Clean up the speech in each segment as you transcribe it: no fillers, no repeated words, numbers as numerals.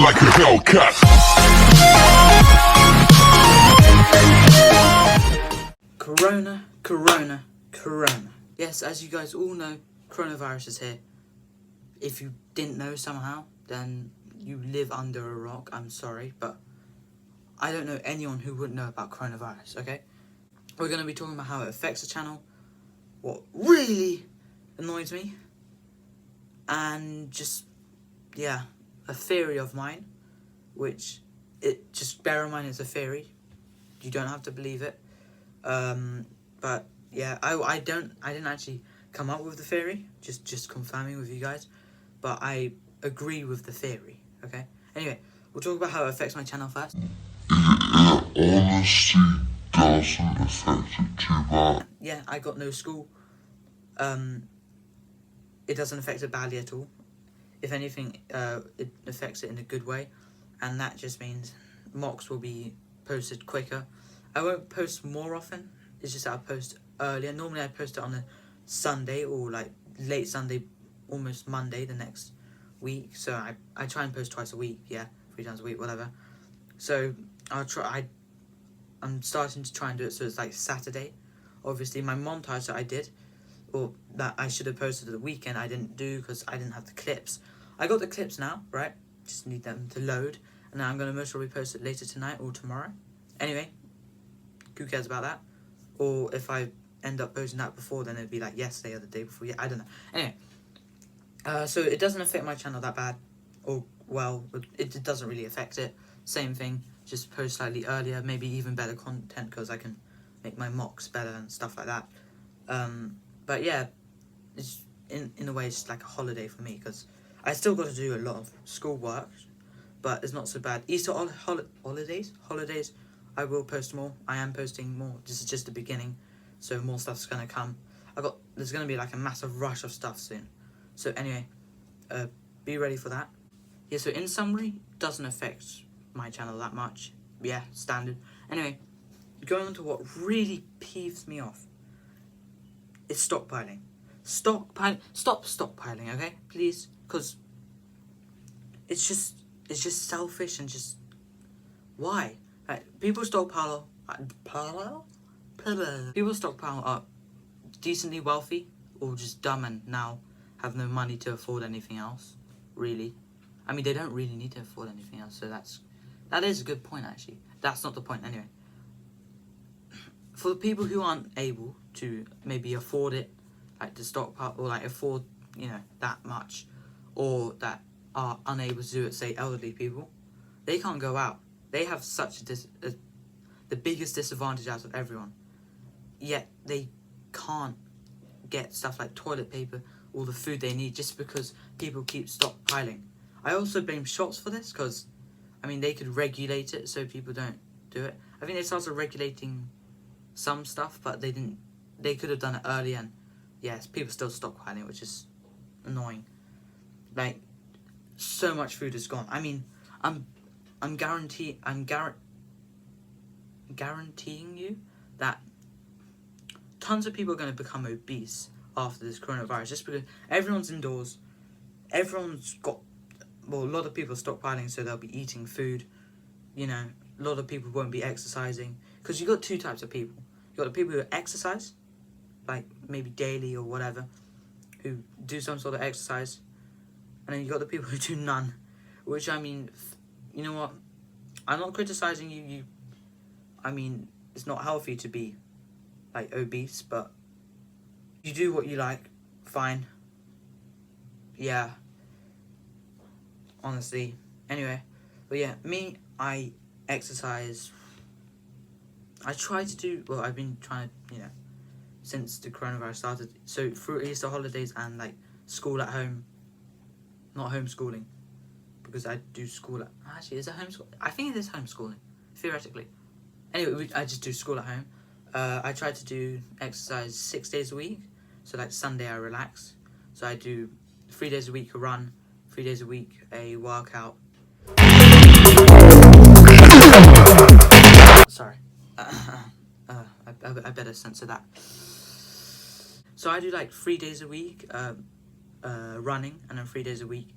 like a Hellcat. Corona, corona, corona. Yes, as you guys all know, coronavirus is here. If you didn't know somehow, then you live under a rock. I'm sorry, but I don't know anyone who wouldn't know about coronavirus, okay? We're going to be talking about how it affects the channel, what really annoys me, and just, yeah, a theory of mine, which, just bear in mind it's a theory. You don't have to believe it. But yeah, I didn't actually come up with the theory, just confirming with you guys, but I agree with the theory, okay? Anyway, we'll talk about how it affects my channel first. It honestly doesn't affect it too bad. Yeah, I got no school. It doesn't affect it badly at all. If anything, it affects it in a good way, and that just means mocks will be posted quicker. I won't post more often, it's just that I'll post earlier. Normally I post it on a Sunday or like late Sunday, almost Monday the next week. So I try and post twice a week, yeah, 3 times a week, whatever. So I'm starting to try and do it so it's like Saturday. Obviously my montage that I did, or that I should have posted at the weekend, I didn't do because I didn't have the clips. I got the clips now, right? Just need them to load, and then I'm going to most probably post it later tonight or tomorrow. Anyway, who cares about that? Or if I end up posting that before, then it'd be like yesterday or the day before. Yeah, I don't know. Anyway, so it doesn't affect my channel that bad, or well, it doesn't really affect it. Same thing, just post slightly earlier, maybe even better content because I can make my mocks better and stuff like that. But yeah, it's in a way it's like a holiday for me because I still got to do a lot of school work, but it's not so bad. Easter holidays, I will post more. I am posting more. This is just the beginning, so more stuff's gonna come. There's gonna be like a massive rush of stuff soon. So anyway, be ready for that. Yeah. So in summary, doesn't affect my channel that much. Yeah, standard. Anyway, going on to what really peeves me off. It's stockpiling. Stop stockpiling, okay? Please, because it's just selfish and just why? Like, people stockpile are decently wealthy or just dumb and now have no money to afford anything else. Really, I mean they don't really need to afford anything else. So that is a good point actually. That's not the point anyway. For the people who aren't able to maybe afford it, like to stockpile or like afford, that much, or that are unable to do it, say elderly people, they can't go out. They have such the biggest disadvantage out of everyone. Yet they can't get stuff like toilet paper or the food they need just because people keep stockpiling. I also blame shops for this because, I mean, they could regulate it so people don't do it. I think they started regulating some stuff, but they didn't. They could have done it earlier, and yes, people still stockpiling, which is annoying. Like, so much food is gone. I mean, I'm guaranteeing you that tons of people are going to become obese after this coronavirus, just because everyone's indoors, everyone's got, well, a lot of people are stockpiling, so they'll be eating food. A lot of people won't be exercising, because you got 2 types of people. You got the people who exercise, like maybe daily or whatever, who do some sort of exercise, and then you got the people who do none. Which, I mean, you know what? I'm not criticizing you. I mean, it's not healthy to be like obese, but you do what you like, fine. Yeah. Honestly. Anyway, but yeah, me, I exercise. I try to do, well, I've been trying to, since the coronavirus started. So through Easter holidays and like school at home, not homeschooling, because I do school at, actually, is it homeschool? I think it is homeschooling, theoretically. Anyway, I just do school at home. I try to do exercise 6 days a week. So like Sunday I relax. So I do 3 days a week a run, 3 days a week a workout. Sorry. I better censor that. So I do like 3 days a week running, and then 3 days a week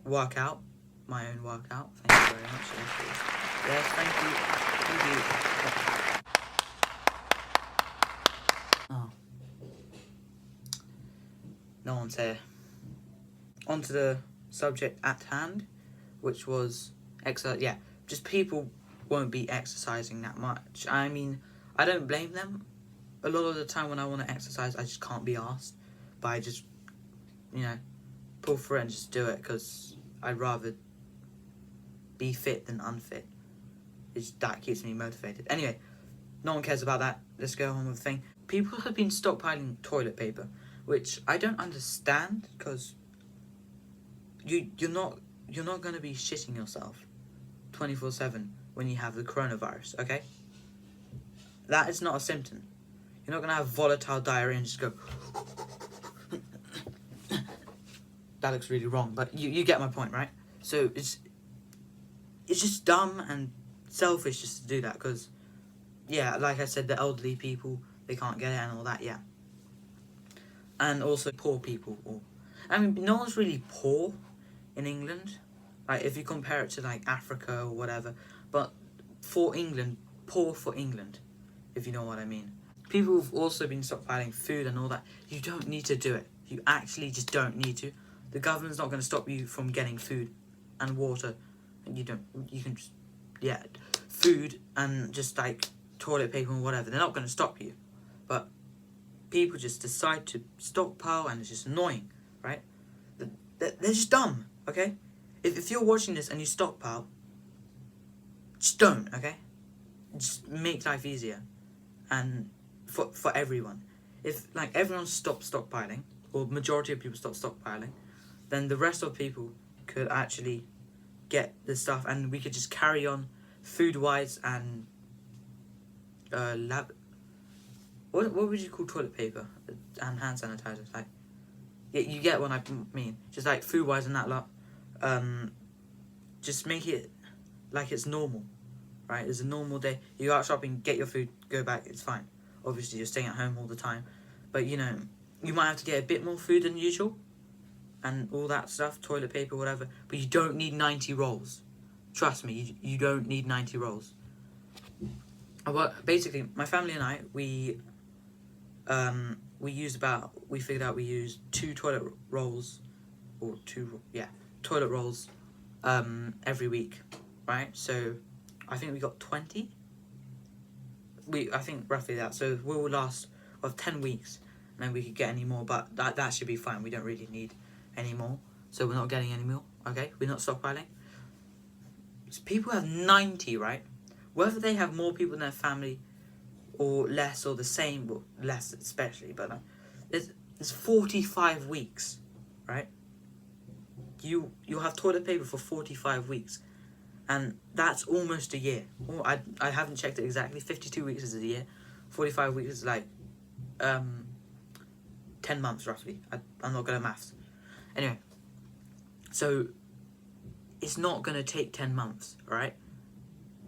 workout. my own workout. Thank you very much. Yes, thank you. Thank you. Oh. No one's here. On to the subject at hand, which was exercise. Yeah, just people won't be exercising that much. I mean, I don't blame them. A lot of the time when I want to exercise, I just can't be asked. But I just, pull through it and just do it because I'd rather be fit than unfit. That keeps me motivated. Anyway, no one cares about that. Let's go on with the thing. People have been stockpiling toilet paper, which I don't understand because you're not going to be shitting yourself 24/7 when you have the coronavirus, okay? That is not a symptom. You're not going to have volatile diarrhea and just go... That looks really wrong, but you get my point, right? So it's just dumb and selfish just to do that because, yeah, like I said, the elderly people, they can't get it and all that, yeah. And also poor people. I mean, no one's really poor in England. Like, if you compare it to, like, Africa or whatever. But for England, poor for England, if you know what I mean. People have also been stockpiling food and all that. You don't need to do it. You actually just don't need to. The government's not going to stop you from getting food and water. And you can just, food and just, like, toilet paper and whatever. They're not going to stop you. But people just decide to stockpile and it's just annoying, right? They're just dumb, okay? If you're watching this and you stockpile, just don't, okay? Just make life easier. And for everyone. If, like, everyone stops stockpiling, or majority of people stop stockpiling, then the rest of people could actually get the stuff and we could just carry on food-wise and what would you call toilet paper and hand sanitizers? Like, yeah, you get what I mean. Just like food-wise and that lot. Just make it like it's normal, right? It's a normal day. You go out shopping, get your food, go back. It's fine. Obviously, you're staying at home all the time, but you might have to get a bit more food than usual, and all that stuff, toilet paper, whatever. But you don't need 90 rolls. Trust me, you don't need 90 rolls. Well, basically, my family and I, we figured out we used 2 toilet rolls, toilet rolls, every week, right? So, I think we got 20. I think roughly that. So we'll last 10 weeks, and then we could get any more. But that should be fine. We don't really need any more, so we're not getting any more. Okay, we're not stockpiling. So people have 90, right? Whether they have more people in their family, or less, or the same, well, less especially, but there's 45 weeks, right? You'll have toilet paper for 45 weeks, and that's almost a year. Well, I haven't checked it exactly. 52 weeks is a year. 45 weeks is like 10 months roughly. I'm not good at maths. Anyway, so it's not going to take 10 months, alright?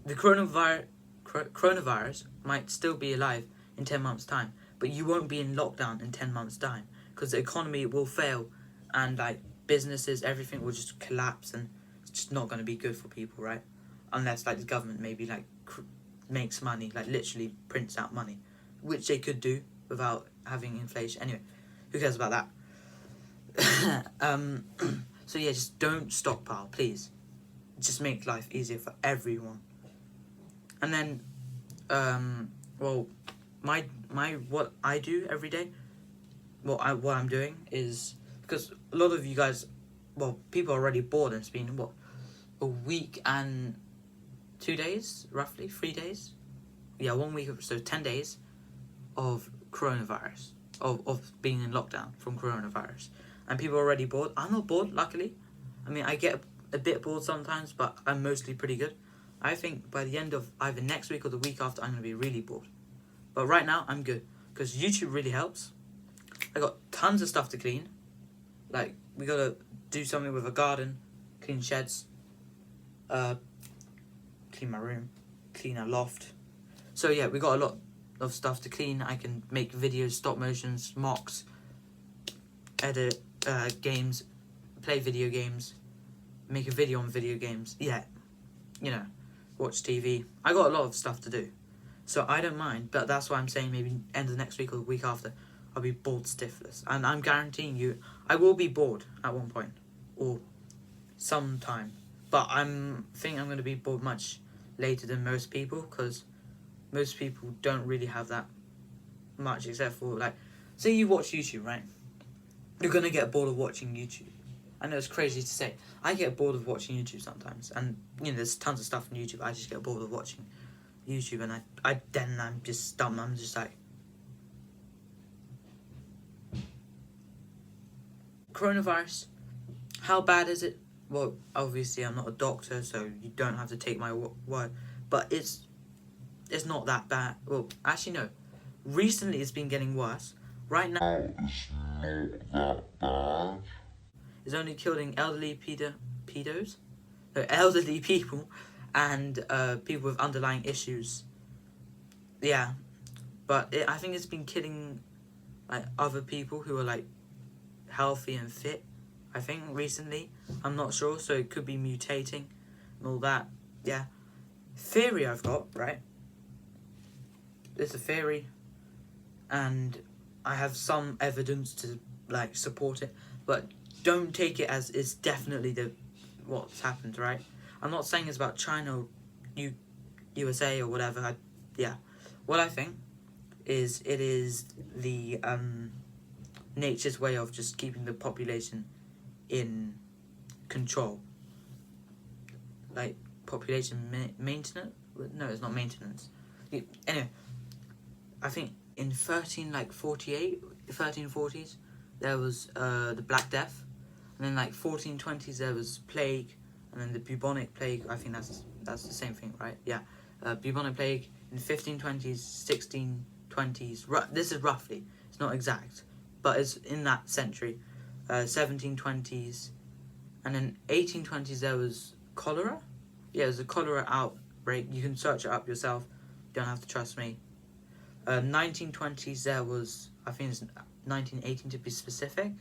The coronavirus might still be alive in 10 months' time, but you won't be in lockdown in 10 months' time because the economy will fail and, like, businesses, everything will just collapse and it's just not going to be good for people, right? Unless, like, the government maybe, like, makes money, like, literally prints out money, which they could do without having inflation. Anyway, who cares about that? So yeah, just don't stockpile, please. Just make life easier for everyone. And then, what I do every day, what I'm doing is, because a lot of you guys, people are already bored and it's been, a week and 2 days, roughly, 3 days? Yeah, 1 week, so 10 days of coronavirus, of being in lockdown from coronavirus. And people are already bored. I'm not bored, luckily. I mean, I get a bit bored sometimes, but I'm mostly pretty good. I think by the end of either next week or the week after, I'm going to be really bored. But right now, I'm good. Because YouTube really helps. I got tons of stuff to clean. Like, we got to do something with a garden, clean sheds, clean my room, clean a loft. So yeah, we got a lot of stuff to clean. I can make videos, stop motions, mocks, edit games, play video games, make a video on video games yet. You know, watch TV. I got a lot of stuff to do, so I don't mind. But that's why I'm saying maybe end of next week or the week after, I'll be bored stiffless, and I'm guaranteeing you, I will be bored at one point or sometime. But I'm going to be bored much later than most people, because most people don't really have that much, except for, like, say you watch YouTube, right? You're gonna get bored of watching YouTube. I know it's crazy to say. I get bored of watching YouTube sometimes, and you know there's tons of stuff on YouTube. I just get bored of watching YouTube, and I'm just dumb. I'm just like, coronavirus. How bad is it? Well, obviously I'm not a doctor, so you don't have to take my word. But it's not that bad. Well, actually no. Recently it's been getting worse. Right now It's not that bad. it's only killing elderly pedos, so elderly people, and people with underlying issues. Yeah, but I think it's been killing like other people who are like healthy and fit. I think recently, I'm not sure, so it could be mutating and all that. Yeah, theory I've got, right? It's a theory, and I have some evidence to like support it, but don't take it as it's definitely what's happened, right? I'm not saying it's about China or USA or whatever. What I think is it is the nature's way of just keeping the population in control, like population maintenance. No, it's not maintenance. Anyway, I think in 1340s there was the Black Death, and then like 1420s there was plague, and then the bubonic plague. I think that's the same thing, right? Yeah, bubonic plague in 1520s, 1620s. This is roughly, it's not exact, but it's in that century. 1720s, and then 1820s there was cholera. Yeah, it was a cholera outbreak. You can search it up yourself. You don't have to trust me. 1920s there was, I think it's 1918 to be specific,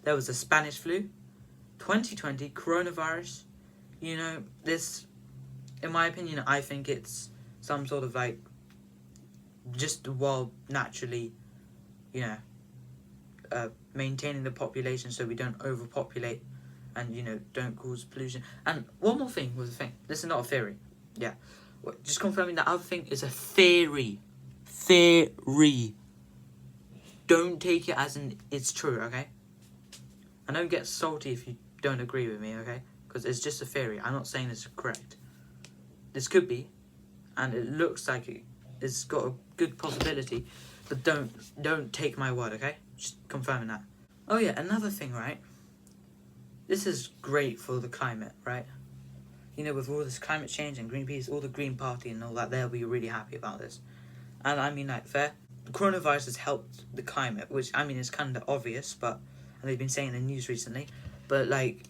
there was the Spanish flu. 2020 coronavirus. You know, this, in my opinion, I think it's some sort of like just the world naturally, you know, maintaining the population so we don't overpopulate and, you know, don't cause pollution. And one more thing was a thing. This is not a theory. Yeah. Just confirming that other thing is a theory. Theory. Don't take it as in it's true, okay? And don't get salty if you don't agree with me, okay? Because it's just a theory. I'm not saying it's correct. This could be, and it looks like it's got a good possibility, but don't take my word, okay? Just confirming that. Oh yeah, another thing, right? This is great for the climate, right? You know, with all this climate change and Greenpeace, all the Green Party and all that, they'll be really happy about this. And I mean, like, the coronavirus has helped the climate, which, I mean, is kind of obvious, but, and they've been saying in the news recently, but, like,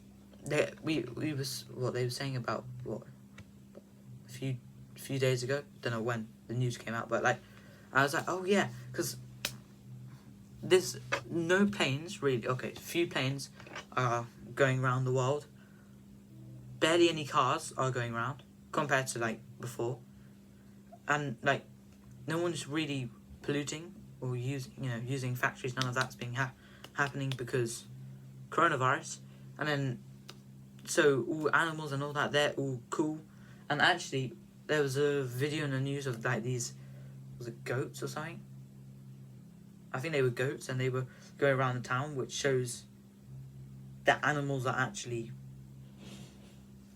what they were saying about, a few days ago, don't know when the news came out, but, like, I was like, oh, yeah, because there's no planes, really, okay, few planes are going around the world, barely any cars are going around, compared to, like, before, and, like, no one's really polluting or using factories. None of that's being happening because coronavirus. And then, so all animals and all that, they're all cool. And actually, there was a video in the news of like these, was it goats or something? I think they were goats, and they were going around the town, which shows that animals are actually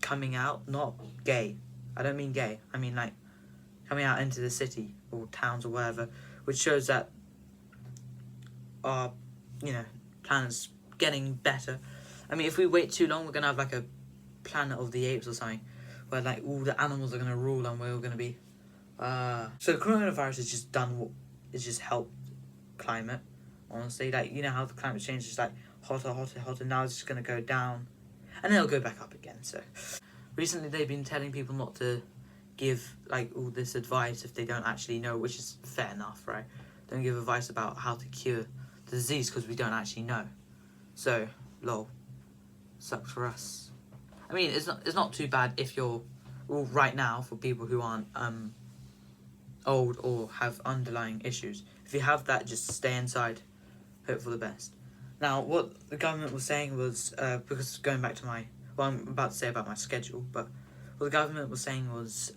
coming out, not gay. I don't mean gay. I mean like coming out into the city or towns or whatever, which shows that our, planet's getting better. I mean, if we wait too long, we're going to have like a Planet of the Apes or something, where like all the animals are going to rule and we're all going to be... So the coronavirus has just it's just helped climate, honestly. Like, you know how the climate change is like hotter, now it's just going to go down, and then it'll go back up again. So recently they've been telling people not to give like all this advice if they don't actually know, which is fair enough, right? Don't give advice about how to cure the disease because we don't actually know. So, lol, sucks for us. I mean, it's not too bad if you're, well, right now, for people who aren't old or have underlying issues. If you have that, just stay inside, hope for the best. Now, what the government was saying was, because going back to what I'm about to say about my schedule, but what the government was saying was,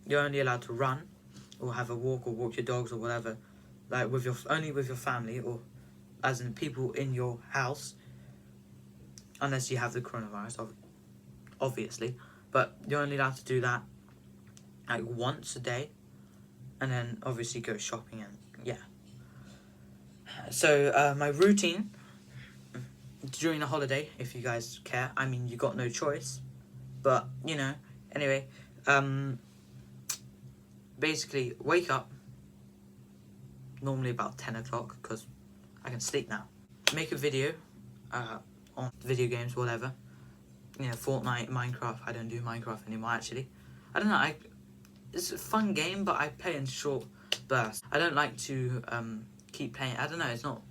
you're only allowed to run, or have a walk, or walk your dogs, or whatever, like only with your family, or as in people in your house, unless you have the coronavirus, obviously. But you're only allowed to do that like once a day, and then obviously go shopping and yeah. So my routine during the holiday, if you guys care, I mean, you got no choice, but you know, anyway, basically wake up normally about 10 o'clock because I can sleep now. Make a video on video games, whatever, you know, Fortnite, Minecraft. I don't do Minecraft anymore, actually. I don't know, it's a fun game, but I play in short bursts. I don't like to keep playing. I don't know, it's not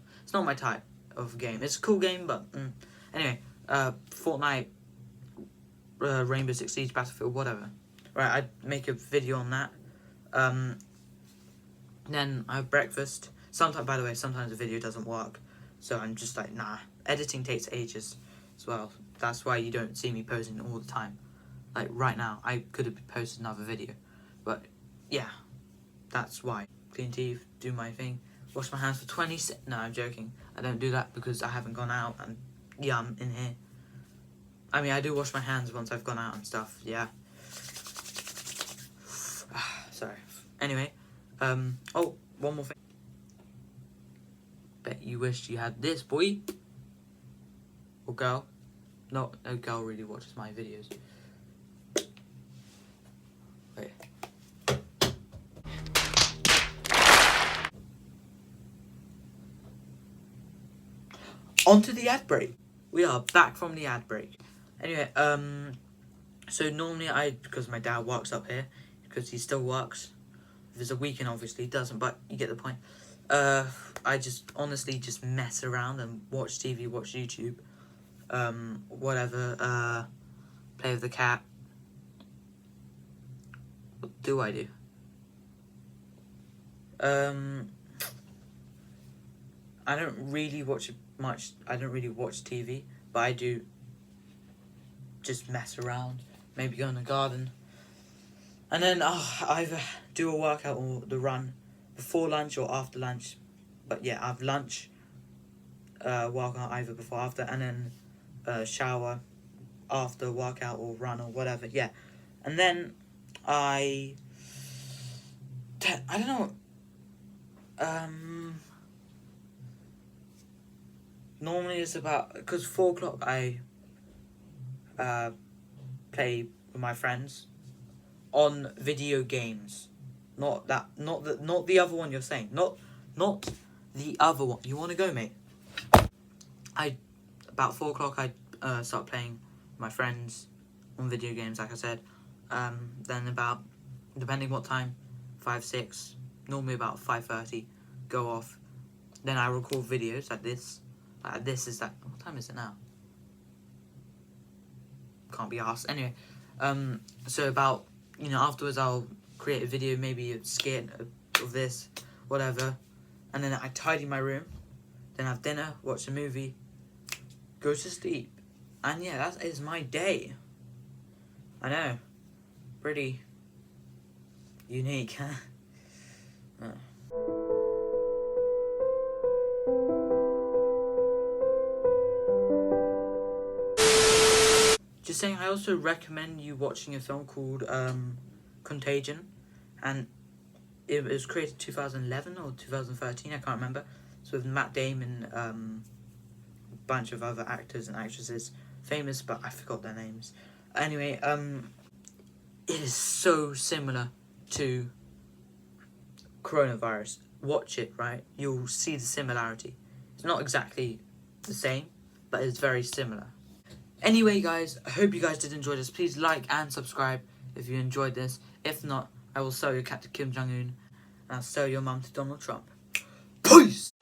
my type of game. It's a cool game, but anyway, Fortnite, Rainbow Six Siege, Battlefield, whatever. Right, I'd make a video on that. Then I have breakfast. By the way, sometimes the video doesn't work, so I'm just like, nah. Editing takes ages as well. That's why you don't see me posting all the time. Like right now, I could have posted another video, but yeah, that's why. Clean teeth, do my thing, wash my hands for 20 seconds. No, I'm joking. I don't do that because I haven't gone out, and yeah, I'm in here. I mean, I do wash my hands once I've gone out and stuff, yeah. Sorry. Anyway, oh, one more thing. Bet you wished you had this, boy. Or girl. No girl really watches my videos. Wait. On to the ad break. We are back from the ad break. Anyway, so normally because my dad works up here, because he still works. If there's a weekend, obviously he doesn't, but you get the point. I just honestly just mess around and watch TV, watch YouTube, whatever, play with the cat. What do I do? I don't really watch much. I don't really watch TV, but I do just mess around. Maybe go in the garden, and then either do a workout or the run before lunch or after lunch. But yeah, I have lunch, workout either before or after, and then shower after workout or run or whatever. Yeah, and then I don't know. Normally it's about, because 4 o'clock I play with my friends on video games. Not the other one you're saying. Not the other one. You want to go, mate? About 4 o'clock I start playing with my friends on video games, like I said. Then about, depending what time, 5, 6, normally about 5:30, go off. Then I record videos like this. This is that. What time is it now? Can't be asked. Anyway, so about, you know, afterwards I'll create a video, maybe a skit of this, whatever, and then I tidy my room, then have dinner, watch a movie, go to sleep, and yeah, that is my day. I know, pretty unique, huh? Just saying, I also recommend you watching a film called Contagion, and it was created 2011 or 2013, I can't remember. It's with Matt Damon, a bunch of other actors and actresses, famous, but I forgot their names. Anyway, it is so similar to coronavirus. Watch it, right? You'll see the similarity. It's not exactly the same, but it's very similar. Anyway, guys, I hope you guys did enjoy this. Please like and subscribe if you enjoyed this. If not, I will sell your cat to Kim Jong-un, and I'll sell your mum to Donald Trump. Peace!